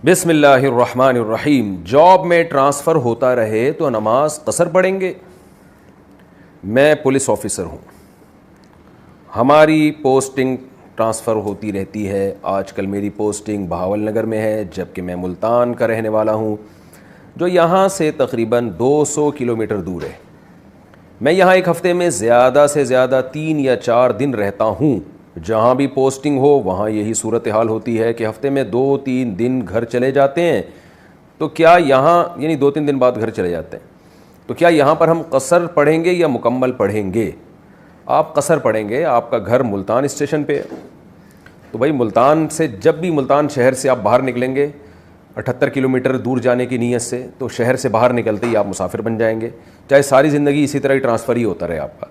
بسم اللہ الرحمن الرحیم. جاب میں ٹرانسفر ہوتا رہے تو نماز قصر پڑھیں گے. میں پولیس آفیسر ہوں, ہماری پوسٹنگ ٹرانسفر ہوتی رہتی ہے. آج کل میری پوسٹنگ بہاول نگر میں ہے, جبکہ میں ملتان کا رہنے والا ہوں, جو یہاں سے تقریباً 200 کلومیٹر دور ہے. میں یہاں ایک ہفتے میں زیادہ سے زیادہ 3 یا 4 دن رہتا ہوں. جہاں بھی پوسٹنگ ہو وہاں یہی صورتحال ہوتی ہے کہ ہفتے میں 2-3 دن گھر چلے جاتے ہیں. تو کیا یہاں یعنی 2-3 دن بعد گھر چلے جاتے ہیں, تو کیا یہاں پر ہم قصر پڑھیں گے یا مکمل پڑھیں گے؟ آپ قصر پڑھیں گے. آپ کا گھر ملتان اسٹیشن پہ ہے, تو بھائی ملتان سے جب بھی ملتان شہر سے آپ باہر نکلیں گے 78 کلومیٹر دور جانے کی نیت سے, تو شہر سے باہر نکلتے ہی آپ مسافر بن جائیں گے. چاہے ساری زندگی اسی طرح ہی ٹرانسفر ہی ہوتا رہے آپ کا.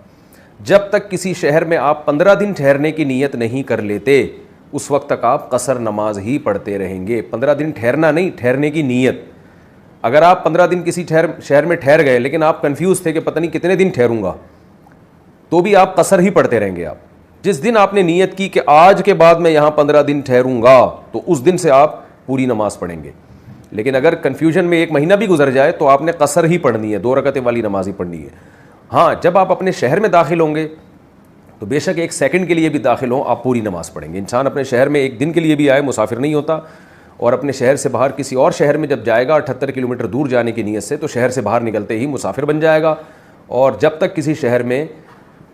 جب تک کسی شہر میں آپ 15 دن ٹھہرنے کی نیت نہیں کر لیتے, اس وقت تک آپ قصر نماز ہی پڑھتے رہیں گے. 15 دن ٹھہرنا نہیں, ٹھہرنے کی نیت. اگر آپ 15 دن کسی شہر میں ٹھہر گئے لیکن آپ کنفیوز تھے کہ پتہ نہیں کتنے دن ٹھہروں گا, تو بھی آپ قصر ہی پڑھتے رہیں گے. آپ جس دن آپ نے نیت کی کہ آج کے بعد میں یہاں 15 دن ٹھہروں گا, تو اس دن سے آپ پوری نماز پڑھیں گے. لیکن اگر کنفیوژن میں 1 مہینہ بھی گزر جائے تو آپ نے قصر ہی پڑھنی ہے, 2 رکعتیں والی نماز ہی پڑھنی ہے. ہاں, جب آپ اپنے شہر میں داخل ہوں گے تو بے شک 1 سیکنڈ کے لیے بھی داخل ہوں آپ پوری نماز پڑھیں گے. انسان اپنے شہر میں 1 دن کے لیے بھی آئے مسافر نہیں ہوتا, اور اپنے شہر سے باہر کسی اور شہر میں جب جائے گا 78 کلومیٹر دور جانے کی نیت سے, تو شہر سے باہر نکلتے ہی مسافر بن جائے گا. اور جب تک کسی شہر میں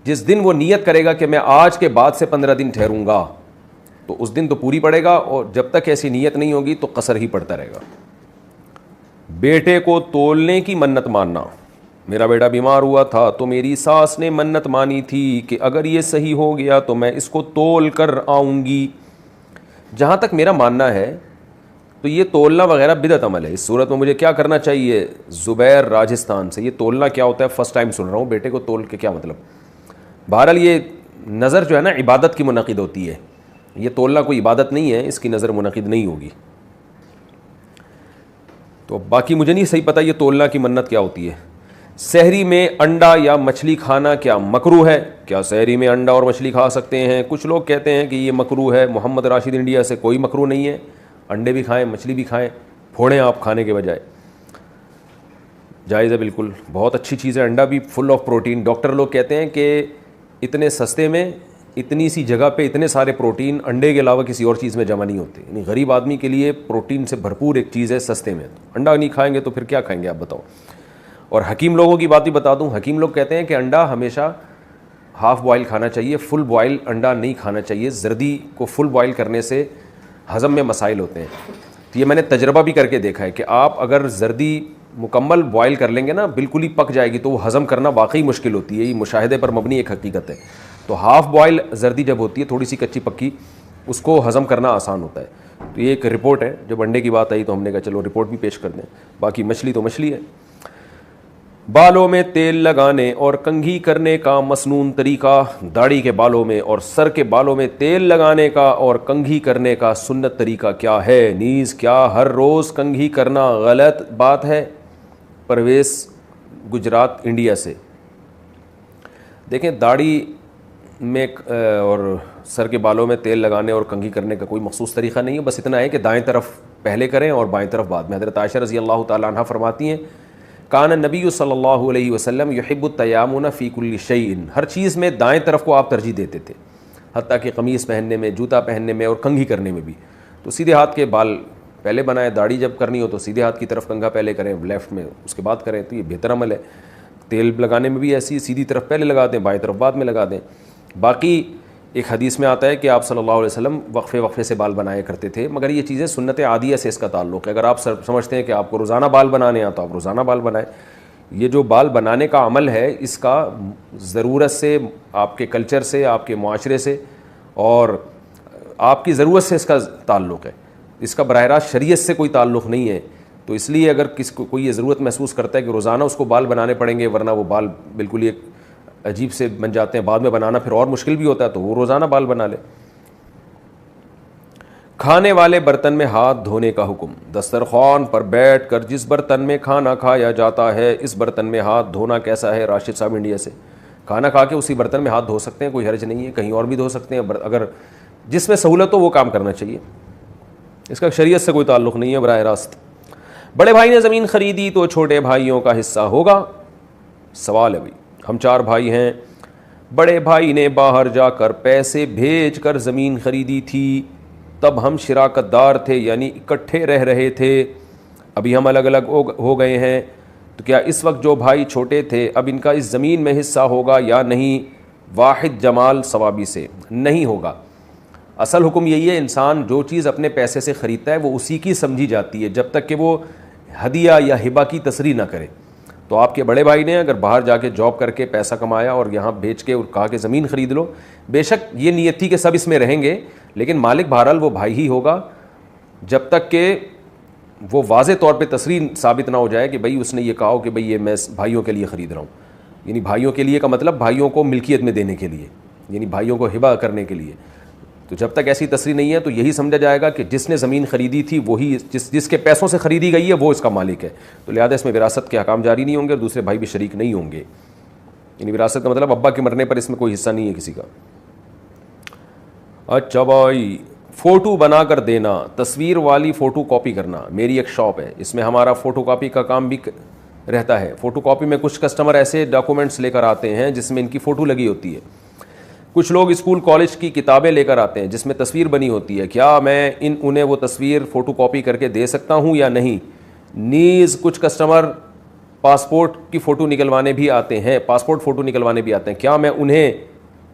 جس دن وہ نیت کرے گا کہ میں آج کے بعد سے 15 دن ٹھہروں گا, تو اس دن تو پوری پڑے گا, اور جب تک ایسی نیت نہیں ہوگی تو قصر ہی پڑتا رہے گا. بیٹے کو تولنے کی منت ماننا. میرا بیٹا بیمار ہوا تھا تو میری ساس نے منت مانی تھی کہ اگر یہ صحیح ہو گیا تو میں اس کو تول کر آؤں گی. جہاں تک میرا ماننا ہے تو یہ تولنا وغیرہ بدعت عمل ہے. اس صورت میں مجھے کیا کرنا چاہیے؟ زبیر راجستھان سے. یہ تولنا کیا ہوتا ہے فرسٹ ٹائم سن رہا ہوں, بیٹے کو تول کے کیا مطلب؟ بہرحال یہ نظر جو ہے نا عبادت کی منعقد ہوتی ہے, یہ تولنا کوئی عبادت نہیں ہے, اس کی نظر منعقد نہیں ہوگی. تو باقی مجھے نہیں صحیح پتہ یہ تولنا کی منت کیا ہوتی ہے. سحری میں انڈا یا مچھلی کھانا کیا مکروہ ہے؟ کیا سحری میں انڈا اور مچھلی کھا سکتے ہیں؟ کچھ لوگ کہتے ہیں کہ یہ مکروہ ہے. محمد راشد انڈیا سے کوئی مکروہ نہیں ہے, انڈے بھی کھائیں مچھلی بھی کھائیں, پھوڑیں آپ کھانے کے بجائے, جائز ہے بالکل, بہت اچھی چیز ہے. انڈا بھی فل آف پروٹین. ڈاکٹر لوگ کہتے ہیں کہ اتنے سستے میں اتنی سی جگہ پہ اتنے سارے پروٹین انڈے کے علاوہ کسی اور چیز میں جمع نہیں ہوتے. یعنی غریب آدمی کے لیے پروٹین سے بھرپور ایک چیز ہے سستے میں. انڈا نہیں کھائیں گے تو پھر کیا کھائیں گے آپ بتاؤ؟ اور حکیم لوگوں کی بات بھی بتا دوں, حکیم لوگ کہتے ہیں کہ انڈا ہمیشہ ہاف بوائل کھانا چاہیے, فل بوائل انڈا نہیں کھانا چاہیے. زردی کو فل بوائل کرنے سے ہضم میں مسائل ہوتے ہیں. تو یہ میں نے تجربہ بھی کر کے دیکھا ہے کہ آپ اگر زردی مکمل بوائل کر لیں گے نا, بالکل ہی پک جائے گی, تو وہ ہضم کرنا واقعی مشکل ہوتی ہے. یہ مشاہدے پر مبنی ایک حقیقت ہے. تو ہاف بوائل زردی جب ہوتی ہے تھوڑی سی کچی پکی, اس کو ہضم کرنا آسان ہوتا ہے. تو یہ ایک رپورٹ ہے. جب انڈے کی بات آئی تو ہم نے کہا چلو رپورٹ بھی پیش کر دیں. باقی مچھلی تو مچھلی ہے. بالوں میں تیل لگانے اور کنگھی کرنے کا مسنون طریقہ. داڑھی کے بالوں میں اور سر کے بالوں میں تیل لگانے کا اور کنگھی کرنے کا سنت طریقہ کیا ہے؟ نیز کیا ہر روز کنگھی کرنا غلط بات ہے؟ پرویز گجرات انڈیا سے. دیکھیں, داڑھی میں اور سر کے بالوں میں تیل لگانے اور کنگھی کرنے کا کوئی مخصوص طریقہ نہیں ہے. بس اتنا ہے کہ دائیں طرف پہلے کریں اور بائیں طرف بعد میں. حضرت عائشہ رضی اللہ تعالیٰ عنہ فرماتی ہیں کان النبی صلی اللہ علیہ وسلم یحب التیامن فی کل شیء. ہر چیز میں دائیں طرف کو آپ ترجیح دیتے تھے, حتیٰ کہ قمیص پہننے میں, جوتا پہننے میں اور کنگھی کرنے میں بھی. تو سیدھے ہاتھ کے بال پہلے بنائیں, داڑھی جب کرنی ہو تو سیدھے ہاتھ کی طرف کنگھا پہلے کریں, لیفٹ میں اس کے بعد کریں. تو یہ بہتر عمل ہے. تیل لگانے میں بھی ایسی سیدھی طرف پہلے لگا دیں, بائیں طرف بعد میں لگا دیں. باقی ایک حدیث میں آتا ہے کہ آپ صلی اللہ علیہ وسلم وقفے وقفے سے بال بنایا کرتے تھے, مگر یہ چیزیں سنت عادیہ سے اس کا تعلق ہے. اگر آپ سمجھتے ہیں کہ آپ کو روزانہ بال بنانے ہیں تو آپ روزانہ بال بنائیں. یہ جو بال بنانے کا عمل ہے اس کا ضرورت سے, آپ کے کلچر سے, آپ کے معاشرے سے اور آپ کی ضرورت سے اس کا تعلق ہے. اس کا براہ راست شریعت سے کوئی تعلق نہیں ہے. تو اس لیے اگر کسی کو کوئی یہ ضرورت محسوس کرتا ہے کہ روزانہ اس کو بال بنانے پڑیں گے ورنہ وہ بال بالکل ہی عجیب سے بن جاتے ہیں, بعد میں بنانا پھر اور مشکل بھی ہوتا ہے, تو وہ روزانہ بال بنا لے. کھانے والے برتن میں ہاتھ دھونے کا حکم. دسترخوان پر بیٹھ کر جس برتن میں کھانا کھایا جاتا ہے اس برتن میں ہاتھ دھونا کیسا ہے؟ راشد صاحب انڈیا سے. کھانا کھا کے اسی برتن میں ہاتھ دھو سکتے ہیں, کوئی حرج نہیں ہے. کہیں اور بھی دھو سکتے ہیں, اگر جس میں سہولت ہو وہ کام کرنا چاہیے. اس کا شریعت سے کوئی تعلق نہیں ہے براہ راست. بڑے بھائی نے زمین خریدی تو چھوٹے بھائیوں کا حصہ ہوگا. سوال ہے بھائی, ہم 4 بھائی ہیں, بڑے بھائی نے باہر جا کر پیسے بھیج کر زمین خریدی تھی, تب ہم شراکت دار تھے یعنی اکٹھے رہ رہے تھے, ابھی ہم الگ الگ ہو گئے ہیں, تو کیا اس وقت جو بھائی چھوٹے تھے اب ان کا اس زمین میں حصہ ہوگا یا نہیں؟ واحد جمال ثوابی سے نہیں ہوگا. اصل حکم یہی ہے, انسان جو چیز اپنے پیسے سے خریدتا ہے وہ اسی کی سمجھی جاتی ہے جب تک کہ وہ ہدیہ یا ہبہ کی تصریح نہ کرے. تو آپ کے بڑے بھائی نے اگر باہر جا کے جاب کر کے پیسہ کمایا اور یہاں بیچ کے اور کہا کہ زمین خرید لو, بے شک یہ نیت تھی کہ سب اس میں رہیں گے, لیکن مالک بہرحال وہ بھائی ہی ہوگا جب تک کہ وہ واضح طور پہ تصریح ثابت نہ ہو جائے کہ بھئی اس نے یہ کہا ہو کہ بھئی یہ میں بھائیوں کے لیے خرید رہا ہوں. یعنی بھائیوں کے لیے کا مطلب بھائیوں کو ملکیت میں دینے کے لیے, یعنی بھائیوں کو ہبہ کرنے کے لیے. تو جب تک ایسی تصریح نہیں ہے تو یہی سمجھا جائے گا کہ جس نے زمین خریدی تھی وہی جس کے پیسوں سے خریدی گئی ہے وہ اس کا مالک ہے, تو لہٰذا اس میں وراثت کے احکام جاری نہیں ہوں گے اور دوسرے بھائی بھی شریک نہیں ہوں گے. یعنی وراثت کا مطلب ابا کے مرنے پر اس میں کوئی حصہ نہیں ہے کسی کا. اچھا بھائی, فوٹو بنا کر دینا, تصویر والی فوٹو کاپی کرنا. میری ایک شاپ ہے, اس میں ہمارا فوٹو کاپی کا کام بھی رہتا ہے. فوٹو کاپی میں کچھ کسٹمر ایسے ڈاکومنٹس لے کر آتے ہیں جس میں ان کی فوٹو لگی ہوتی ہے. کچھ لوگ اسکول کالج کی کتابیں لے کر آتے ہیں جس میں تصویر بنی ہوتی ہے. کیا میں انہیں وہ تصویر فوٹو کاپی کر کے دے سکتا ہوں یا نہیں؟ نیز کچھ کسٹمر پاسپورٹ کی فوٹو نکلوانے بھی آتے ہیں, پاسپورٹ فوٹو نکلوانے بھی آتے ہیں. کیا میں انہیں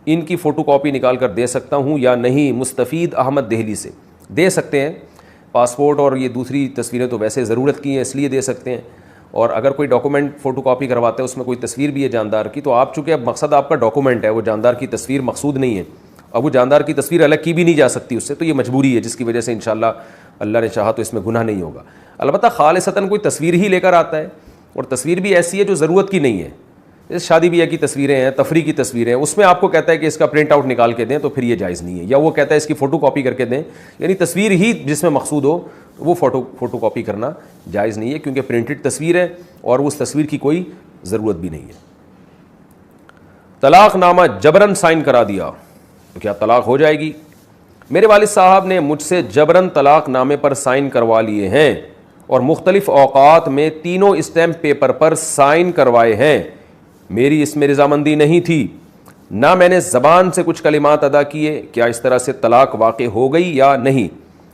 ان کی فوٹو کاپی نکال کر دے سکتا ہوں یا نہیں؟ مستفید احمد دہلی سے. دے سکتے ہیں, پاسپورٹ اور یہ دوسری تصویریں تو ویسے ضرورت کی ہیں اس لیے دے سکتے ہیں, اور اگر کوئی ڈاکومنٹ فوٹو کاپی کرواتے ہیں اس میں کوئی تصویر بھی ہے جاندار کی, تو آپ چونکہ اب مقصد آپ کا ڈاکومنٹ ہے, وہ جاندار کی تصویر مقصود نہیں ہے, اب وہ جاندار کی تصویر الگ کی بھی نہیں جا سکتی اس سے, تو یہ مجبوری ہے جس کی وجہ سے انشاءاللہ اللہ نے چاہا تو اس میں گناہ نہیں ہوگا. البتہ خالصتاً کوئی تصویر ہی لے کر آتا ہے اور تصویر بھی ایسی ہے جو ضرورت کی نہیں ہے, جیسے شادی بیاہ کی تصویریں ہیں, تفریح کی تصویریں ہیں, اس میں آپ کو کہتا ہے کہ اس کا پرنٹ آؤٹ نکال کے دیں تو پھر یہ جائز نہیں ہے, یا وہ کہتا ہے اس کی فوٹو کاپی کر کے دیں, یعنی تصویر ہی جس میں مقصود ہو وہ فوٹو کاپی کرنا جائز نہیں ہے, کیونکہ پرنٹڈ تصویر ہے اور اس تصویر کی کوئی ضرورت بھی نہیں ہے. طلاق نامہ جبرن سائن کرا دیا تو کیا طلاق ہو جائے گی؟ میرے والد صاحب نے مجھ سے جبرن طلاق نامے پر سائن کروا لیے ہیں اور مختلف اوقات میں تینوں اسٹیمپ پیپر پر سائن کروائے ہیں. میری اس میں رضامندی نہیں تھی, نہ میں نے زبان سے کچھ کلمات ادا کیے. کیا اس طرح سے طلاق واقع ہو گئی یا نہیں؟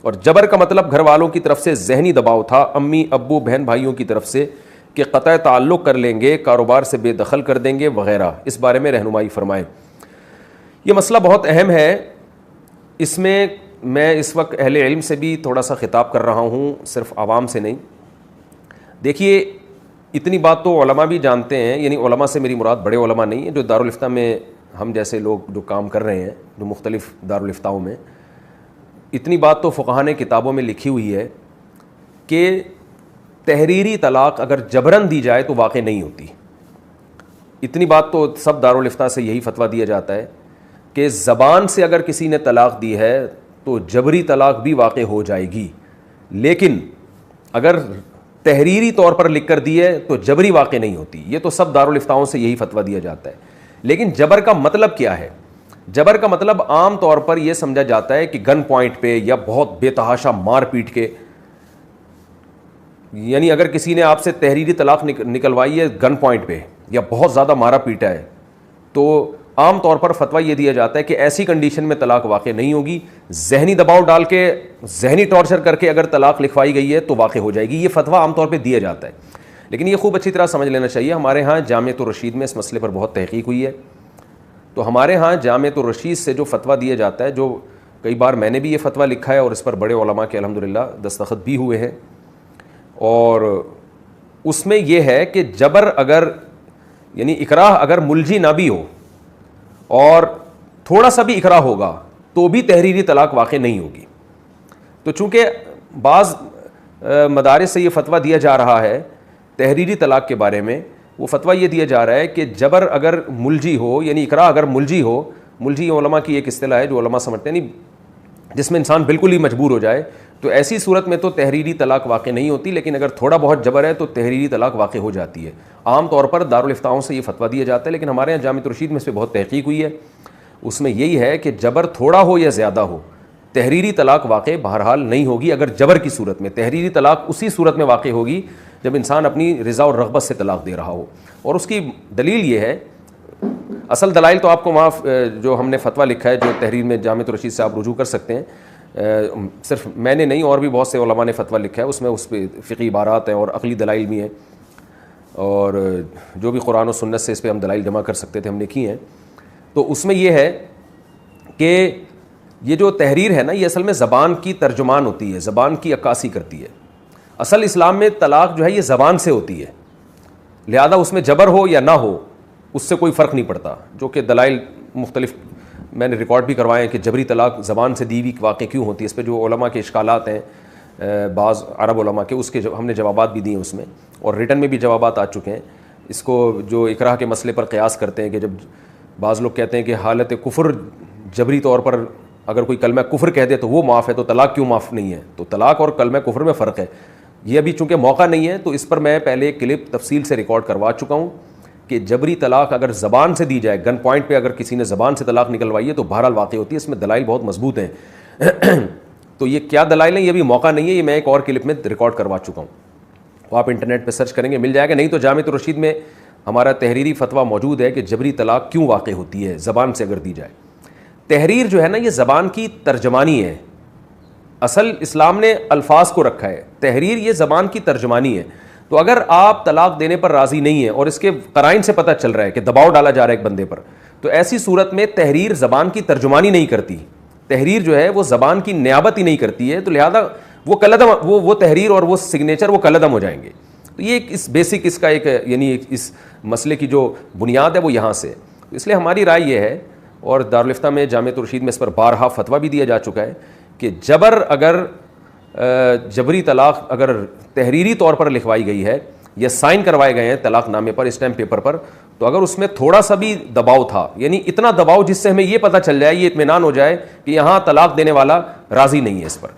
اور جبر کا مطلب گھر والوں کی طرف سے ذہنی دباؤ تھا, امی ابو بہن بھائیوں کی طرف سے, کہ قطع تعلق کر لیں گے, کاروبار سے بے دخل کر دیں گے وغیرہ. اس بارے میں رہنمائی فرمائیں. یہ مسئلہ بہت اہم ہے, اس میں میں اس وقت اہل علم سے بھی تھوڑا سا خطاب کر رہا ہوں, صرف عوام سے نہیں. دیکھیے اتنی بات تو علماء بھی جانتے ہیں, یعنی علماء سے میری مراد بڑے علماء نہیں ہیں جو دارالفتہ میں ہم جیسے لوگ جو کام کر رہے ہیں, جو مختلف دارالفتاؤں میں, اتنی بات تو فقہاء نے کتابوں میں لکھی ہوئی ہے کہ تحریری طلاق اگر جبرن دی جائے تو واقع نہیں ہوتی. اتنی بات تو سب دارالفتہ سے یہی فتویٰ دیا جاتا ہے کہ زبان سے اگر کسی نے طلاق دی ہے تو جبری طلاق بھی واقع ہو جائے گی, لیکن اگر تحریری طور پر لکھ کر دی ہے تو جبری واقع نہیں ہوتی. یہ تو سب دارالفتاؤں سے یہی فتویٰ دیا جاتا ہے. لیکن جبر کا مطلب کیا ہے؟ جبر کا مطلب عام طور پر یہ سمجھا جاتا ہے کہ گن پوائنٹ پہ یا بہت بے تحاشا مار پیٹ کے, یعنی اگر کسی نے آپ سے تحریری طلاق نکلوائی ہے گن پوائنٹ پہ یا بہت زیادہ مارا پیٹا ہے, تو عام طور پر فتویٰ یہ دیا جاتا ہے کہ ایسی کنڈیشن میں طلاق واقع نہیں ہوگی. ذہنی دباؤ ڈال کے, ذہنی ٹارچر کر کے اگر طلاق لکھوائی گئی ہے تو واقع ہو جائے گی. یہ فتویٰ عام طور پہ دیا جاتا ہے, لیکن یہ خوب اچھی طرح سمجھ لینا چاہیے. ہمارے ہاں جامعۃ الرشید میں اس مسئلے پر بہت تحقیق ہوئی ہے, تو ہمارے ہاں جامعۃ الرشید سے جو فتویٰ دیا جاتا ہے, جو کئی بار میں نے بھی یہ فتویٰ لکھا ہے اور اس پر بڑے علماء کے الحمدللہ دستخط بھی ہوئے ہیں, اور اس میں یہ ہے کہ جبر اگر یعنی اکراہ اگر ملجی نہ بھی ہو اور تھوڑا سا بھی اکراہ ہوگا تو بھی تحریری طلاق واقع نہیں ہوگی. تو چونکہ بعض مدارس سے یہ فتویٰ دیا جا رہا ہے تحریری طلاق کے بارے میں, وہ فتویٰ یہ دیا جا رہا ہے کہ جبر اگر ملجی ہو, یعنی اکراہ اگر ملجی ہو, ملجی علماء کی ایک اصطلاح ہے جو علماء سمجھتے ہیں جس میں انسان بالکل ہی مجبور ہو جائے, تو ایسی صورت میں تو تحریری طلاق واقع نہیں ہوتی, لیکن اگر تھوڑا بہت جبر ہے تو تحریری طلاق واقع ہو جاتی ہے. عام طور پر دارالفتاؤں سے یہ فتویٰ دیا جاتا ہے, لیکن ہمارے یہاں جامعۃ الرشید میں اس پہ بہت تحقیق ہوئی ہے. اس میں یہی ہے کہ جبر تھوڑا ہو یا زیادہ ہو, تحریری طلاق واقع بہرحال نہیں ہوگی اگر جبر کی صورت میں. تحریری طلاق اسی صورت میں واقع ہوگی جب انسان اپنی رضا اور رغبت سے طلاق دے رہا ہو. اور اس کی دلیل یہ ہے, اصل دلائل تو آپ کو معاف جو ہم نے فتویٰ لکھا ہے جو تحریر میں جامع الرشید سے آپ رجوع کر سکتے ہیں, صرف میں نے نہیں اور بھی بہت سے علماء نے فتویٰ لکھا ہے, اس پہ فقہی عبارات ہیں اور عقلی دلائل بھی ہیں, اور جو بھی قرآن و سنت سے اس پہ ہم دلائل جمع کر سکتے تھے ہم نے کی ہیں. تو اس میں یہ ہے کہ یہ جو تحریر ہے نا, یہ اصل میں زبان کی ترجمان ہوتی ہے, زبان کی عکاسی کرتی ہے. اصل اسلام میں طلاق جو ہے یہ زبان سے ہوتی ہے, لہذا اس میں جبر ہو یا نہ ہو اس سے کوئی فرق نہیں پڑتا, جو کہ دلائل مختلف میں نے ریکارڈ بھی کروائے ہیں کہ جبری طلاق زبان سے دی ہوئی واقع کیوں ہوتی ہے. اس پہ جو علماء کے اشکالات ہیں بعض عرب علماء کے, اس کے ہم نے جوابات بھی دیے ہیں اس میں, اور ریٹن میں بھی جوابات آ چکے ہیں. اس کو جو اکراہ کے مسئلے پر قیاس کرتے ہیں کہ جب بعض لوگ کہتے ہیں کہ حالت کفر جبری طور پر اگر کوئی کلمہ کفر کہہ دے تو وہ معاف ہے, تو طلاق کیوں معاف نہیں ہے؟ تو طلاق اور کلمہ کفر میں فرق ہے. یہ ابھی چونکہ موقع نہیں ہے تو اس پر میں پہلے ایک کلپ تفصیل سے ریکارڈ کروا چکا ہوں کہ جبری طلاق اگر زبان سے دی جائے, گن پوائنٹ پہ اگر کسی نے زبان سے طلاق نکلوائی ہے تو بہرحال واقع ہوتی ہے. اس میں دلائل بہت مضبوط ہیں. تو یہ کیا دلائل ہیں یہ بھی موقع نہیں ہے, یہ میں ایک اور کلپ میں ریکارڈ کروا چکا ہوں, وہ آپ انٹرنیٹ پہ سرچ کریں گے مل جائے گا. نہیں تو جامع الرشید میں ہمارا تحریری فتویٰ موجود ہے کہ جبری طلاق کیوں واقع ہوتی ہے زبان سے اگر دی جائے. تحریر جو ہے نا یہ زبان کی ترجمانی ہے. اصل اسلام نے الفاظ کو رکھا ہے, تحریر یہ زبان کی ترجمانی ہے. تو اگر آپ طلاق دینے پر راضی نہیں ہیں اور اس کے قرائن سے پتہ چل رہا ہے کہ دباؤ ڈالا جا رہا ہے ایک بندے پر, تو ایسی صورت میں تحریر زبان کی ترجمانی نہیں کرتی. تحریر جو ہے وہ زبان کی نیابت ہی نہیں کرتی ہے, تو لہذا وہ کلعدم, وہ تحریر اور وہ سگنیچر وہ کلعدم ہو جائیں گے. تو یہ اس بیسک اس کا ایک یعنی اس مسئلے کی جو بنیاد ہے وہ یہاں سے. اس لیے ہماری رائے یہ ہے, اور دارالفتہ میں جامع الرشید میں اس پر بارہا فتویٰ بھی دیا جا چکا ہے کہ جبر اگر جبری طلاق اگر تحریری طور پر لکھوائی گئی ہے یا سائن کروائے گئے ہیں طلاق نامے پر, اسٹیمپ پیپر پر, تو اگر اس میں تھوڑا سا بھی دباؤ تھا, یعنی اتنا دباؤ جس سے ہمیں یہ پتہ چل جائے, یہ اطمینان ہو جائے کہ یہاں طلاق دینے والا راضی نہیں ہے اس پر,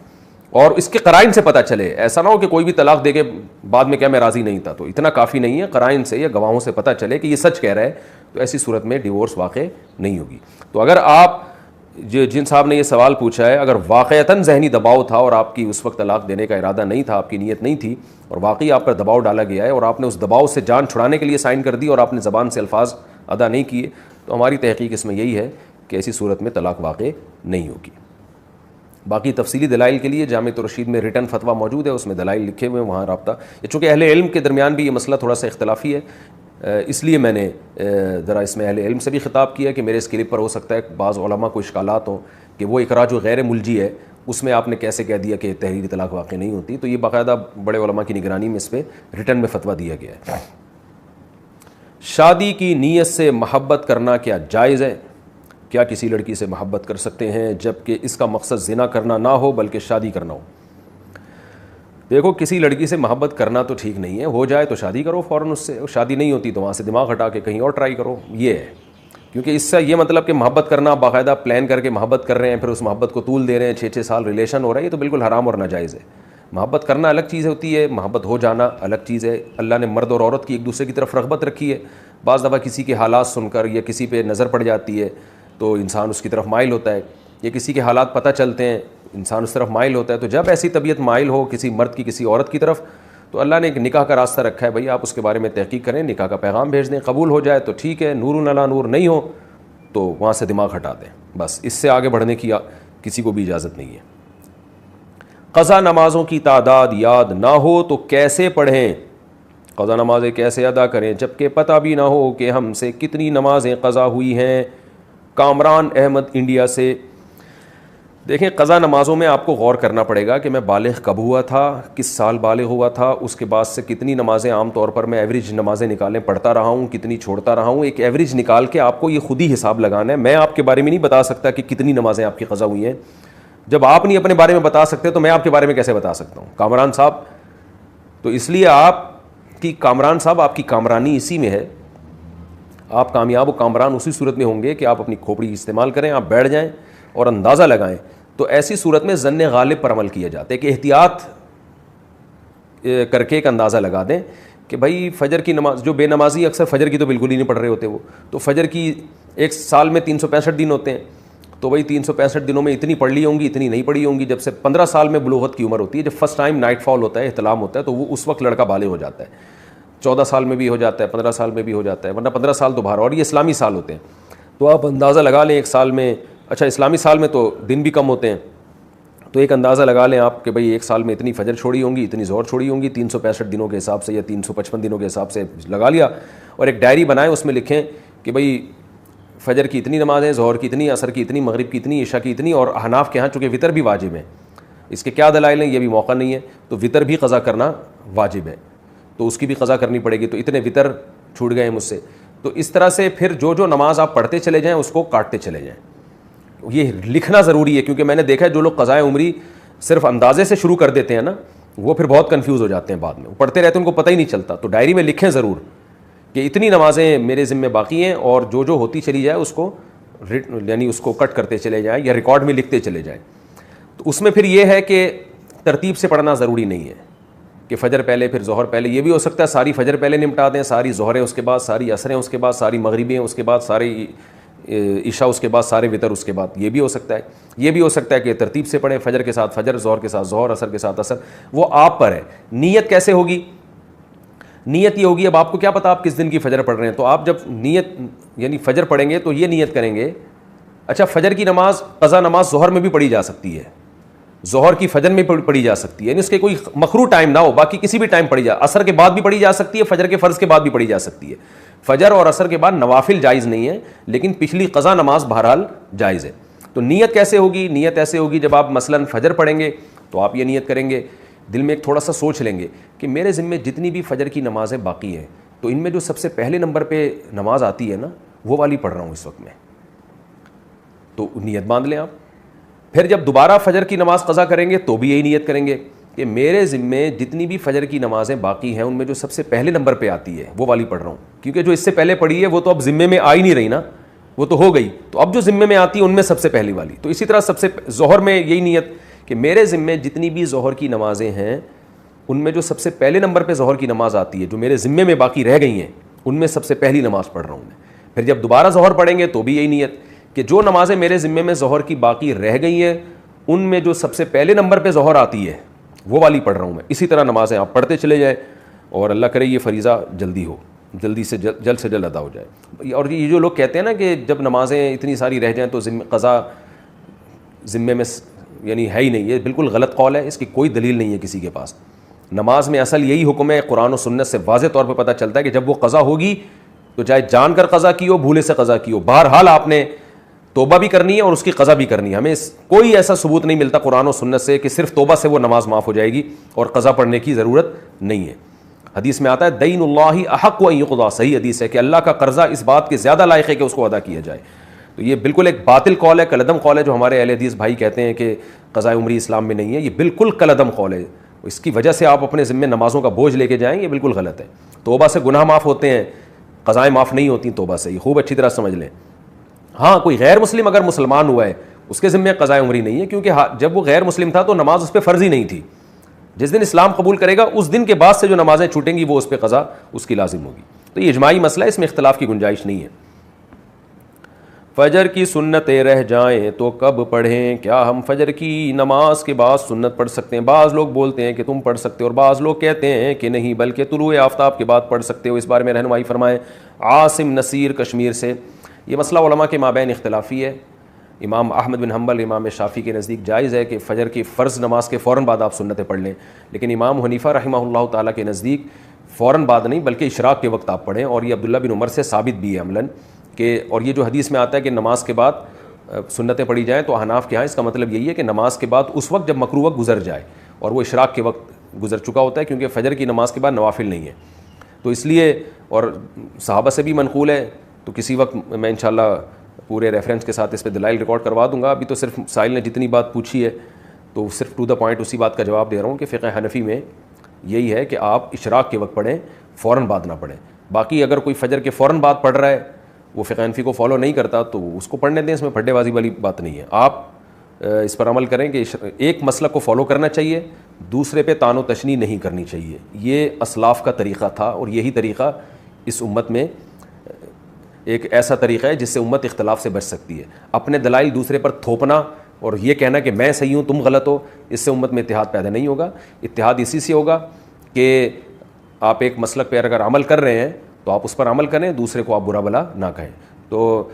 اور اس کے قرائن سے پتہ چلے, ایسا نہ ہو کہ کوئی بھی طلاق دے کے بعد میں کیا میں راضی نہیں تھا, تو اتنا کافی نہیں ہے, قرائن سے یا گواہوں سے پتہ چلے کہ یہ سچ کہہ رہا ہے, تو ایسی صورت میں ڈیورس واقع نہیں ہوگی. تو اگر آپ جن صاحب نے یہ سوال پوچھا ہے, اگر واقعتاً ذہنی دباؤ تھا اور آپ کی اس وقت طلاق دینے کا ارادہ نہیں تھا, آپ کی نیت نہیں تھی, اور واقعی آپ پر دباؤ ڈالا گیا ہے اور آپ نے اس دباؤ سے جان چھڑانے کے لیے سائن کر دی اور آپ نے زبان سے الفاظ ادا نہیں کیے, تو ہماری تحقیق اس میں یہی ہے کہ ایسی صورت میں طلاق واقع نہیں ہوگی. باقی تفصیلی دلائل کے لیے جامع الرشید میں ریٹن فتویٰ موجود ہے, اس میں دلائل لکھے ہوئے ہیں, وہاں رابطہ. چونکہ اہل علم کے درمیان بھی یہ مسئلہ تھوڑا سا اختلافی ہے, اس لیے میں نے ذرا اس میں اہل علم سے بھی خطاب کیا کہ میرے اس کلپ پر ہو سکتا ہے بعض علماء کو اشکالات ہوں کہ وہ اقرار جو غیر ملجی ہے اس میں آپ نے کیسے کہہ دیا کہ تحریری طلاق واقع نہیں ہوتی. تو یہ باقاعدہ بڑے علماء کی نگرانی میں اس پہ ریٹن میں فتویٰ دیا گیا ہے. شادی کی نیت سے محبت کرنا کیا جائز ہے؟ کیا کسی لڑکی سے محبت کر سکتے ہیں جب کہ اس کا مقصد زنا کرنا نہ ہو بلکہ شادی کرنا ہو؟ دیکھو, کسی لڑکی سے محبت کرنا تو ٹھیک نہیں ہے, ہو جائے تو شادی کرو فوراً اس سے, شادی نہیں ہوتی تو وہاں سے دماغ ہٹا کے کہیں اور ٹرائی کرو, یہ ہے. کیونکہ اس سے یہ مطلب کہ محبت کرنا, باقاعدہ پلان کر کے محبت کر رہے ہیں, پھر اس محبت کو طول دے رہے ہیں, 6 سال ریلیشن ہو رہا ہے, یہ تو بالکل حرام اور ناجائز ہے. محبت کرنا الگ چیز ہوتی ہے, محبت ہو جانا الگ چیز ہے. اللہ نے مرد اور عورت کی ایک دوسرے کی طرف رغبت رکھی ہے. بعض دفعہ کسی کے حالات سن کر یا کسی پہ نظر پڑ جاتی ہے تو انسان اس کی طرف مائل ہوتا ہے, یا کسی کے حالات پتہ چلتے ہیں انسان اس طرف مائل ہوتا ہے. تو جب ایسی طبیعت مائل ہو کسی مرد کی کسی عورت کی طرف, تو اللہ نے ایک نکاح کا راستہ رکھا ہے, بھائی آپ اس کے بارے میں تحقیق کریں, نکاح کا پیغام بھیج دیں, قبول ہو جائے تو ٹھیک ہے, نور علی نور نہیں ہو تو وہاں سے دماغ ہٹا دیں, بس. اس سے آگے بڑھنے کی کسی کو بھی اجازت نہیں ہے. قضا نمازوں کی تعداد یاد نہ ہو تو کیسے پڑھیں؟ قضا نمازیں کیسے ادا کریں جب کہ پتہ بھی نہ ہو کہ ہم سے کتنی نمازیں قضا ہوئی ہیں؟ کامران احمد انڈیا سے. دیکھیں, قضا نمازوں میں آپ کو غور کرنا پڑے گا کہ میں بالغ کب ہوا تھا, کس سال بالغ ہوا تھا, اس کے بعد سے کتنی نمازیں عام طور پر میں ایوریج نمازیں نکالیں پڑھتا رہا ہوں, کتنی چھوڑتا رہا ہوں. ایک ایوریج نکال کے آپ کو یہ خود ہی حساب لگانا ہے. میں آپ کے بارے میں نہیں بتا سکتا کہ کتنی نمازیں آپ کی قضا ہوئی ہیں. جب آپ نہیں اپنے بارے میں بتا سکتے تو میں آپ کے بارے میں کیسے بتا سکتا ہوں کامران صاحب؟ تو اس لیے آپ کی کامران صاحب, آپ کی کامرانی اسی میں ہے. آپ کامیاب و کامران اسی صورت میں ہوں گے کہ آپ اپنی کھوپڑی استعمال کریں, آپ بیٹھ جائیں اور اندازہ لگائیں. تو ایسی صورت میں ظن غالب پر عمل کیا جاتا ہے کہ احتیاط کر کے ایک اندازہ لگا دیں کہ بھائی فجر کی نماز, جو بے نمازی اکثر فجر کی تو بالکل ہی نہیں پڑھ رہے ہوتے وہ, تو فجر کی ایک سال میں 365 دن ہوتے ہیں, تو بھائی 365 دنوں میں اتنی پڑھ لی ہوں گی, اتنی نہیں پڑھی ہوں گی. جب سے 15 سال میں بلوغت کی عمر ہوتی ہے, جب فرسٹ ٹائم نائٹ فال ہوتا ہے, احتلام ہوتا ہے, تو وہ اس وقت لڑکا بالغ ہو جاتا ہے. 14 سال میں بھی ہو جاتا ہے, 15 سال میں بھی ہو جاتا ہے, ورنہ 15 سال تو باہر, اور یہ اسلامی سال ہوتے ہیں. تو آپ اندازہ لگا لیں ایک سال میں, اچھا اسلامی سال میں تو دن بھی کم ہوتے ہیں, تو ایک اندازہ لگا لیں آپ کہ بھئی ایک سال میں اتنی فجر چھوڑی ہوں گی, اتنی ظہر چھوڑی ہوں گی, 365 دنوں کے حساب سے یا 355 دنوں کے حساب سے لگا لیا, اور ایک ڈائری بنائیں, اس میں لکھیں کہ بھئی فجر کی اتنی نمازیں, ظہر کی اتنی, عصر کی اتنی, مغرب کی اتنی, عشاء کی اتنی. اور احناف کے ہاں چونکہ وطر بھی واجب ہے, اس کے کیا دلائل ہیں یہ بھی موقع نہیں ہے, تو وطر بھی قضا کرنا واجب ہے, تو اس کی بھی قضا کرنی پڑے گی. تو اتنے وطر چھوٹ گئے ہیں مجھ سے. تو اس طرح سے پھر جو نماز آپ پڑھتے چلے جائیں اس کو کاٹتے چلے جائیں. یہ لکھنا ضروری ہے, کیونکہ میں نے دیکھا ہے جو لوگ قضائے عمری صرف اندازے سے شروع کر دیتے ہیں نا, وہ پھر بہت کنفیوز ہو جاتے ہیں بعد میں, وہ پڑھتے رہتے ہیں ان کو پتہ ہی نہیں چلتا. تو ڈائری میں لکھیں ضرور کہ اتنی نمازیں میرے ذمہ باقی ہیں, اور جو ہوتی چلی جائے اس کو یعنی اس کو کٹ کرتے چلے جائیں یا ریکارڈ میں لکھتے چلے جائیں. تو اس میں پھر یہ ہے کہ ترتیب سے پڑھنا ضروری نہیں ہے کہ فجر پہلے پھر ظہر پہلے. یہ بھی ہو سکتا ہے ساری فجر پہلے نمٹا دیں, ساری ظہریں اس کے بعد, ساری عصریں اس کے بعد, ساری مغربیں اس کے بعد, ساری عشاء اس کے بعد, سارے وطر اس کے بعد. یہ بھی ہو سکتا ہے. یہ بھی ہو سکتا ہے کہ ترتیب سے پڑھیں, فجر کے ساتھ فجر, ظہر کے ساتھ ظہر, عصر کے ساتھ عصر. وہ آپ پر ہے. نیت کیسے ہوگی؟ نیت یہ ہوگی, اب آپ کو کیا پتا آپ کس دن کی فجر پڑھ رہے ہیں, تو آپ جب نیت یعنی فجر پڑھیں گے تو یہ نیت کریں گے, اچھا فجر کی نماز قضا نماز ظہر میں بھی پڑھی جا سکتی ہے, ظہر کی فجر میں پڑھی جا سکتی ہے, یعنی اس کے کوئی مخروط ٹائم نہ ہو, باقی کسی بھی ٹائم پڑھی جا, عصر کے بعد بھی پڑھی جا سکتی ہے, فجر کے فرض کے بعد بھی پڑھی جا سکتی ہے. فجر اور عصر کے بعد نوافل جائز نہیں ہے, لیکن پچھلی قضا نماز بہرحال جائز ہے. تو نیت کیسے ہوگی؟ نیت ایسے ہوگی جب آپ مثلاً فجر پڑھیں گے تو آپ یہ نیت کریں گے, دل میں ایک تھوڑا سا سوچ لیں گے کہ میرے ذمے جتنی بھی فجر کی نمازیں باقی ہیں, تو ان میں جو سب سے پہلے نمبر پہ نماز آتی ہے نا, وہ والی پڑھ رہا ہوں اس وقت میں. تو نیت باندھ لیں آپ. پھر جب دوبارہ فجر کی نماز قضا کریں گے تو بھی یہی نیت کریں گے کہ میرے ذمے جتنی بھی فجر کی نمازیں باقی ہیں ان میں جو سب سے پہلے نمبر پہ آتی ہے وہ والی پڑھ رہا ہوں, کیونکہ جو اس سے پہلے پڑھی ہے وہ تو اب ذمے میں آ ہی نہیں رہی نا, وہ تو ہو گئی. تو اب جو ذمے میں آتی ہے ان میں سب سے پہلی والی. تو اسی طرح سب سے ظہر میں یہی نیت کہ میرے ذمے جتنی بھی ظہر کی نمازیں ہیں ان میں جو سب سے پہلے نمبر پہ ظہر کی نماز آتی ہے, جو میرے ذمے میں باقی رہ گئی ہیں, ان میں سب سے پہلی نماز پڑھ رہا ہوں میں. پھر جب دوبارہ ظہر پڑھیں گے تو بھی یہی نیت کہ جو نمازیں میرے ذمے میں ظہر کی باقی رہ گئی ہیں ان میں جو سب سے پہلے نمبر پہ ظہر آتی ہے وہ والی پڑھ رہا ہوں میں. اسی طرح نمازیں آپ پڑھتے چلے جائیں, اور اللہ کرے یہ فریضہ جلدی ہو, جلدی سے جلد ادا ہو جائے. اور یہ جو لوگ کہتے ہیں نا کہ جب نمازیں اتنی ساری رہ جائیں تو قضا ذمے میں یعنی ہے ہی نہیں, یہ بالکل غلط قول ہے, اس کی کوئی دلیل نہیں ہے کسی کے پاس. نماز میں اصل یہی حکم ہے, قرآن و سنت سے واضح طور پہ پتہ چلتا ہے کہ جب وہ قضا ہوگی تو چاہے جان کر قضا کی ہو, بھولے سے قضا کی ہو, بہرحال آپ نے توبہ بھی کرنی ہے اور اس کی قضا بھی کرنی ہے. ہمیں کوئی ایسا ثبوت نہیں ملتا قرآن و سنت سے کہ صرف توبہ سے وہ نماز معاف ہو جائے گی اور قضا پڑھنے کی ضرورت نہیں ہے. حدیث میں آتا ہے دین اللہ احق و ان یقضی, صحیح حدیث ہے کہ اللہ کا قرضہ اس بات کے زیادہ لائق ہے کہ اس کو ادا کیا جائے. تو یہ بالکل ایک باطل قول ہے, کلعدم قول ہے جو ہمارے اہل حدیث بھائی کہتے ہیں کہ قضاء عمری اسلام میں نہیں ہے. یہ بالکل کلعدم قول ہے, اس کی وجہ سے آپ اپنے ذمے نمازوں کا بوجھ لے کے جائیں, یہ بالکل غلط ہے. توبہ سے گناہ معاف ہوتے ہیں, قضائیں معاف نہیں ہوتی توبہ سے, یہ خوب اچھی طرح سمجھ لیں. ہاں کوئی غیر مسلم اگر مسلمان ہوا ہے اس کے ذمے قضاء عمری نہیں ہے, کیونکہ جب وہ غیر مسلم تھا تو نماز اس پہ فرض ہی نہیں تھی. جس دن اسلام قبول کرے گا اس دن کے بعد سے جو نمازیں چھوٹیں گی وہ اس پہ قضا اس کی لازم ہوگی. تو یہ اجماعی مسئلہ ہے, اس میں اختلاف کی گنجائش نہیں ہے. فجر کی سنتیں رہ جائیں تو کب پڑھیں؟ کیا ہم فجر کی نماز کے بعد سنت پڑھ سکتے ہیں؟ بعض لوگ بولتے ہیں کہ تم پڑھ سکتے ہو اور بعض لوگ کہتے ہیں کہ نہیں بلکہ طلوع آفتاب کے بعد پڑھ سکتے ہو. اس بارے میں رہنمائی فرمائیں. عاصم نصیر کشمیر سے. یہ مسئلہ علماء کے مابین اختلافی ہے. امام احمد بن حنبل, امام شافعی کے نزدیک جائز ہے کہ فجر کی فرض نماز کے فوراً بعد آپ سنتیں پڑھ لیں, لیکن امام حنیفہ رحمہ اللہ تعالیٰ کے نزدیک فوراً بعد نہیں بلکہ اشراق کے وقت آپ پڑھیں. اور یہ عبداللہ بن عمر سے ثابت بھی ہے عملاً کہ, اور یہ جو حدیث میں آتا ہے کہ نماز کے بعد سنتیں پڑھی جائیں, تو احناف کے ہاں اس کا مطلب یہی ہے کہ نماز کے بعد اس وقت جب مکروہ وقت گزر جائے, اور وہ اشراق کے وقت گزر چکا ہوتا ہے, کیونکہ فجر کی نماز کے بعد نوافل نہیں ہے. تو اس لیے, اور صحابہ سے بھی منقول ہے, تو کسی وقت میں انشاءاللہ پورے ریفرنس کے ساتھ اس پہ دلائل ریکارڈ کروا دوں گا. ابھی تو صرف سائل نے جتنی بات پوچھی ہے تو صرف ٹو دا پوائنٹ اسی بات کا جواب دے رہا ہوں کہ فقہ حنفی میں یہی ہے کہ آپ اشراق کے وقت پڑھیں, فوراً بعد نہ پڑھیں. باقی اگر کوئی فجر کے فوراً بعد پڑھ رہا ہے, وہ فقہ حنفی کو فالو نہیں کرتا, تو اس کو پڑھنے دیں, اس میں پھڈے بازی والی بات نہیں ہے. آپ اس پر عمل کریں کہ ایک مسلک کو فالو کرنا چاہیے, دوسرے پہ طعن و تشنیع نہیں کرنی چاہیے. یہ اسلاف کا طریقہ تھا اور یہی طریقہ اس امت میں ایک ایسا طریقہ ہے جس سے امت اختلاف سے بچ سکتی ہے. اپنے دلائل دوسرے پر تھوپنا اور یہ کہنا کہ میں صحیح ہوں تم غلط ہو, اس سے امت میں اتحاد پیدا نہیں ہوگا. اتحاد اسی سے ہوگا کہ آپ ایک مسلک پہ اگر عمل کر رہے ہیں تو آپ اس پر عمل کریں, دوسرے کو آپ برا بلا نہ کہیں. تو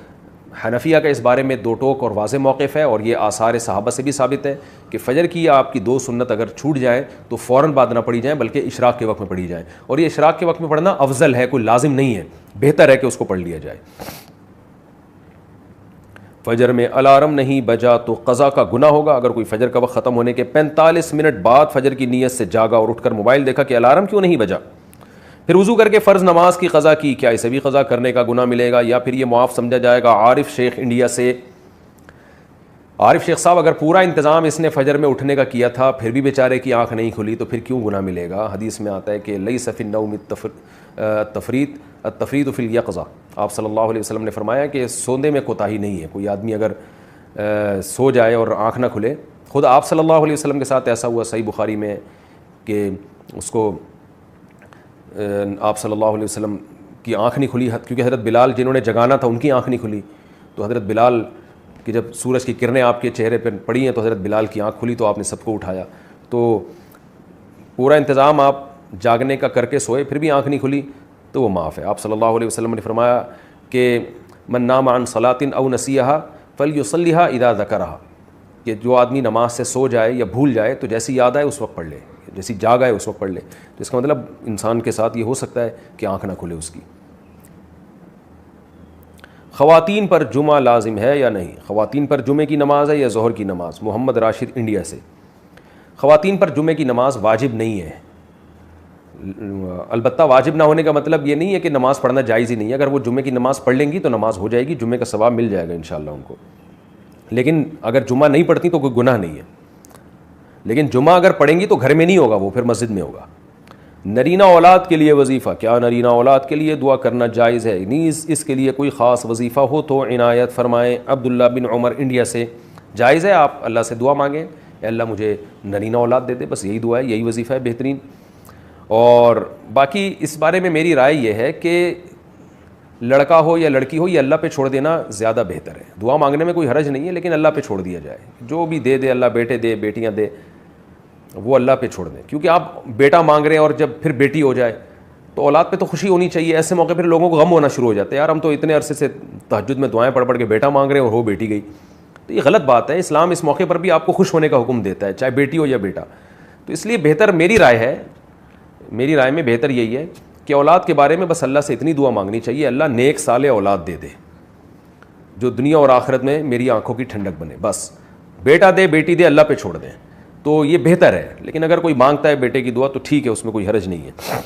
حنفیہ کا اس بارے میں دو ٹوک اور واضح موقف ہے, اور یہ آثار صحابہ سے بھی ثابت ہے کہ فجر کی آپ کی 2 سنت اگر چھوٹ جائیں تو فوراً بعد نہ پڑھی جائیں بلکہ اشراق کے وقت میں پڑھی جائیں. اور یہ اشراق کے وقت میں پڑھنا افضل ہے, کوئی لازم نہیں ہے, بہتر ہے کہ اس کو پڑھ لیا جائے. فجر میں الارم نہیں بجا تو قضا کا گناہ ہوگا. اگر کوئی فجر کا وقت ختم ہونے کے 45 منٹ بعد فجر کی نیت سے جاگا اور اٹھ کر موبائل دیکھا کہ الارم کیوں نہیں بجا, پھر وضو کر کے فرض نماز کی قضا کی, کیا اسے بھی قضا کرنے کا گناہ ملے گا یا پھر یہ معاف سمجھا جائے گا؟ عارف شیخ انڈیا سے. عارف شیخ صاحب, اگر پورا انتظام اس نے فجر میں اٹھنے کا کیا تھا پھر بھی بیچارے کی آنکھ نہیں کھلی تو پھر کیوں گناہ ملے گا؟ حدیث میں آتا ہے کہ لیس فی النوم التفریط فی الیقظہ. آپ صلی اللہ علیہ وسلم نے فرمایا کہ سونے میں کوتاہی نہیں ہے. کوئی آدمی اگر سو جائے اور آنکھ نہ کھلے, خود آپ صلی اللہ علیہ وسلم کے ساتھ ایسا ہوا صحیح بخاری میں کہ اس کو آپ صلی اللہ علیہ وسلم کی آنکھ نہیں کھلی, کیونکہ حضرت بلال جنہوں نے جگانا تھا ان کی آنکھ نہیں کھلی, تو حضرت بلال کی جب سورج کی کرنیں آپ کے چہرے پہ پڑی ہیں تو حضرت بلال کی آنکھ کھلی تو آپ نے سب کو اٹھایا. تو پورا انتظام آپ جاگنے کا کر کے سوئے پھر بھی آنکھ نہیں کھلی تو وہ معاف ہے. آپ صلی اللہ علیہ وسلم نے فرمایا کہ من نام عن صلاۃ او نسیہا فلیصلیھا اذا ذکرھا, کہ جو آدمی نماز سے سو جائے یا بھول جائے تو جیسی یاد آئے اس وقت پڑھ لے, جیسی جاگ آئے اس وقت پڑھ لے. تو اس کا مطلب انسان کے ساتھ یہ ہو سکتا ہے کہ آنکھ نہ کھلے اس کی. خواتین پر جمعہ لازم ہے یا نہیں؟ خواتین پر جمعے کی نماز ہے یا ظہر کی نماز؟ محمد راشد انڈیا سے. خواتین پر جمعے کی نماز واجب نہیں ہے. البتہ واجب نہ ہونے کا مطلب یہ نہیں ہے کہ نماز پڑھنا جائز ہی نہیں ہے. اگر وہ جمعے کی نماز پڑھ لیں گی تو نماز ہو جائے گی, جمعے کا ثواب مل جائے گا انشاءاللہ ان کو. لیکن اگر جمعہ نہیں پڑھتی تو کوئی گناہ نہیں ہے. لیکن جمعہ اگر پڑھیں گی تو گھر میں نہیں ہوگا, وہ پھر مسجد میں ہوگا. نرینہ اولاد کے لیے وظیفہ, کیا نرینہ اولاد کے لیے دعا کرنا جائز ہے؟ نیز اس کے لیے کوئی خاص وظیفہ ہو تو عنایت فرمائیں. عبداللہ بن عمر انڈیا سے. جائز ہے, آپ اللہ سے دعا مانگیں, اے اللہ مجھے نرینہ اولاد دے دے, بس یہی دعا ہے, یہی وظیفہ ہے بہترین. اور باقی اس بارے میں میری رائے یہ ہے کہ لڑکا ہو یا لڑکی ہو یہ اللہ پہ چھوڑ دینا زیادہ بہتر ہے. دعا مانگنے میں کوئی حرج نہیں ہے لیکن اللہ پہ چھوڑ دیا جائے. جو بھی دے دے اللہ, بیٹے دے بیٹیاں دے, وہ اللہ پہ چھوڑ دیں. کیونکہ آپ بیٹا مانگ رہے ہیں اور جب پھر بیٹی ہو جائے تو اولاد پہ تو خوشی ہونی چاہیے. ایسے موقع پہ لوگوں کو غم ہونا شروع ہو جاتا ہے, یار ہم تو اتنے عرصے سے تہجد میں دعائیں پڑھ پڑھ کے بیٹا مانگ رہے ہیں اور ہو بیٹی گئی. تو یہ غلط بات ہے. اسلام اس موقع پر بھی آپ کو خوش ہونے کا حکم دیتا ہے, چاہے بیٹی ہو یا بیٹا. تو اس لیے بہتر, میری رائے میں بہتر یہی ہے کہ اولاد کے بارے میں بس اللہ سے اتنی دعا مانگنی چاہیے, اللہ نیک صالح اولاد دے دے جو دنیا اور آخرت میں میری آنکھوں کی ٹھنڈک بنے. بس بیٹا دے بیٹی دے اللہ پہ چھوڑ دیں تو یہ بہتر ہے. لیکن اگر کوئی مانگتا ہے بیٹے کی دعا تو ٹھیک ہے, اس میں کوئی حرج نہیں ہے.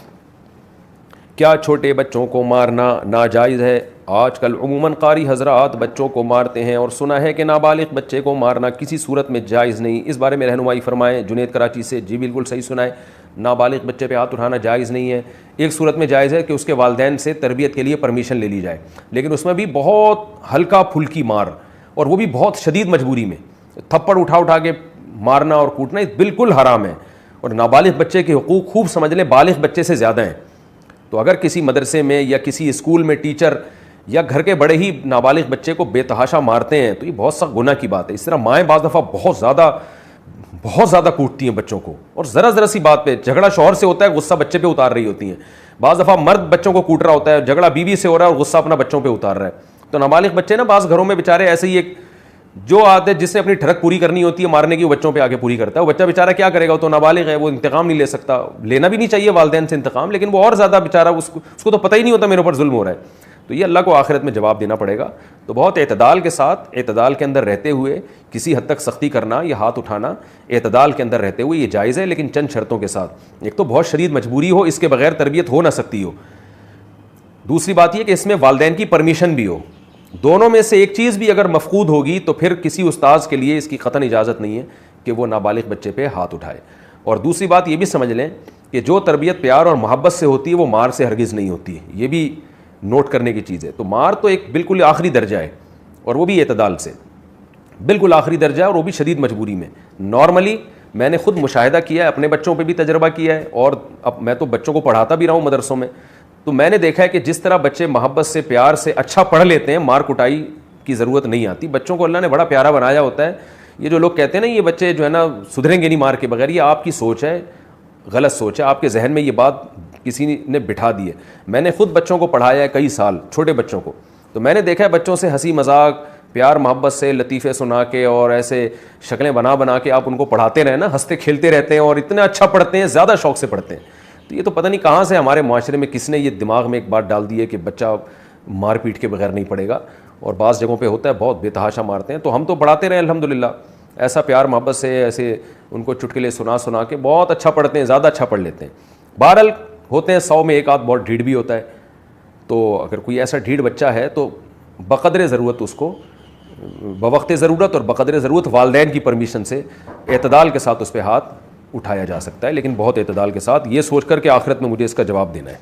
کیا چھوٹے بچوں کو مارنا ناجائز ہے؟ آج کل عموماً قاری حضرات بچوں کو مارتے ہیں اور سنا ہے کہ نابالغ بچے کو مارنا کسی صورت میں جائز نہیں. اس بارے میں رہنمائی فرمائیں. جنید کراچی سے. جی بالکل صحیح سنا ہے, نابالغ بچے پہ ہاتھ اٹھانا جائز نہیں ہے. ایک صورت میں جائز ہے کہ اس کے والدین سے تربیت کے لیے پرمیشن لے لی جائے, لیکن اس میں بھی بہت ہلکا پھلکی مار, اور وہ بھی بہت شدید مجبوری میں. تھپڑ اٹھا کے مارنا اور کوٹنا بالکل حرام ہے. اور نابالغ بچے کے حقوق خوب سمجھ لیں, بالغ بچے سے زیادہ ہیں. تو اگر کسی مدرسے میں یا کسی اسکول میں ٹیچر یا گھر کے بڑے ہی نابالغ بچے کو بے تحاشا مارتے ہیں تو یہ بہت سخت گناہ کی بات ہے. اس طرح مائیں بعض دفعہ بہت زیادہ کوٹتی ہیں بچوں کو, اور ذرا سی بات پہ جھگڑا شوہر سے ہوتا ہے, غصہ بچے پہ اتار رہی ہوتی ہیں. بعض دفعہ مرد بچوں کو کوٹ رہا ہوتا ہے, جھگڑا بیوی سے ہو رہا ہے اور غصہ اپنا بچوں پہ اتار رہا ہے. تو نابالغ بچے نا بعض گھروں میں بیچارے ایسے ہی, ایک جو عادت جس سے اپنی ٹھڑک پوری کرنی ہوتی ہے مارنے کی, وہ بچوں پہ آ کے پوری کرتا ہے. وہ بچہ بیچارہ کیا کرے گا, وہ تو نابالغ ہے, وہ انتقام نہیں لے سکتا. لینا بھی نہیں چاہیے والدین سے انتقام, لیکن وہ اور زیادہ بیچارہ, اس کو تو پتہ ہی نہیں ہوتا میرے اوپر ظلم ہو رہا ہے. تو یہ اللہ کو آخرت میں جواب دینا پڑے گا. تو بہت اعتدال کے ساتھ, اعتدال کے اندر رہتے ہوئے کسی حد تک سختی کرنا یا ہاتھ اٹھانا اعتدال کے اندر رہتے ہوئے یہ جائز ہے, لیکن چند شرطوں کے ساتھ. ایک تو بہت شدید مجبوری ہو, اس کے بغیر تربیت ہو نہ سکتی ہو. دوسری بات یہ کہ اس میں والدین کی پرمیشن بھی ہو. دونوں میں سے ایک چیز بھی اگر مفقود ہوگی تو پھر کسی استاذ کے لیے اس کی قطعاً اجازت نہیں ہے کہ وہ نابالغ بچے پہ ہاتھ اٹھائے. اور دوسری بات یہ بھی سمجھ لیں کہ جو تربیت پیار اور محبت سے ہوتی ہے وہ مار سے ہرگز نہیں ہوتی ہے. یہ بھی نوٹ کرنے کی چیز ہے. تو مار تو ایک بالکل آخری درجہ ہے, اور وہ بھی اعتدال سے بالکل آخری درجہ ہے, اور وہ بھی شدید مجبوری میں. نارملی میں نے خود مشاہدہ کیا ہے, اپنے بچوں پہ بھی تجربہ کیا ہے, اور اب میں تو بچوں کو پڑھاتا بھی رہا ہوں مدرسوں میں. تو میں نے دیکھا ہے کہ جس طرح بچے محبت سے پیار سے اچھا پڑھ لیتے ہیں, مار کٹائی کی ضرورت نہیں آتی. بچوں کو اللہ نے بڑا پیارا بنایا ہوتا ہے. یہ جو لوگ کہتے ہیں نا یہ بچے جو ہے نا سدھریں گے نہیں مار کے بغیر, یہ آپ کی سوچ ہے, غلط سوچ ہے. آپ کے ذہن میں یہ بات کسی نے بٹھا دی ہے. میں نے خود بچوں کو پڑھایا ہے کئی سال, چھوٹے بچوں کو, تو میں نے دیکھا ہے بچوں سے ہنسی مذاق پیار محبت سے لطیفے سنا کے اور ایسے شکلیں بنا کے آپ ان کو پڑھاتے رہے نا, ہنستے کھیلتے رہتے ہیں اور اتنا اچھا پڑھتے ہیں, زیادہ شوق سے پڑھتے ہیں. تو یہ تو پتہ نہیں کہاں سے ہمارے معاشرے میں کس نے یہ دماغ میں ایک بات ڈال دی ہے کہ بچہ مار پیٹ کے بغیر نہیں پڑھے گا. اور بعض جگہوں پہ ہوتا ہے بہت بے تحاشا مارتے ہیں. تو ہم تو پڑھاتے رہے الحمدللہ, ایسا پیار محبت سے ایسے ان کو چٹکلے سنا کے بہت اچھا پڑھتے ہیں, زیادہ اچھا پڑھ لیتے ہیں. بہرحال ہوتے ہیں 100 میں ایک آدھ بہت ڈھیڑ بھی ہوتا ہے. تو اگر کوئی ایسا ڈھیڑ بچہ ہے تو بقدر ضرورت اس کو بوقت ضرورت اور بقدر ضرورت والدین کی پرمیشن سے اعتدال کے ساتھ اس پہ ہاتھ اٹھایا جا سکتا ہے, لیکن بہت اعتدال کے ساتھ, یہ سوچ کر کہ آخرت میں مجھے اس کا جواب دینا ہے.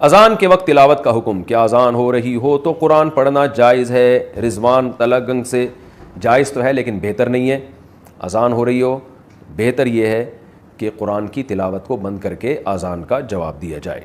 اذان کے وقت تلاوت کا حکم, کیا اذان ہو رہی ہو تو قرآن پڑھنا جائز ہے؟ رضوان تلگنگ سے جائز تو ہے لیکن بہتر نہیں ہے. اذان ہو رہی ہو, بہتر یہ ہے کہ قرآن کی تلاوت کو بند کر کے اذان کا جواب دیا جائے.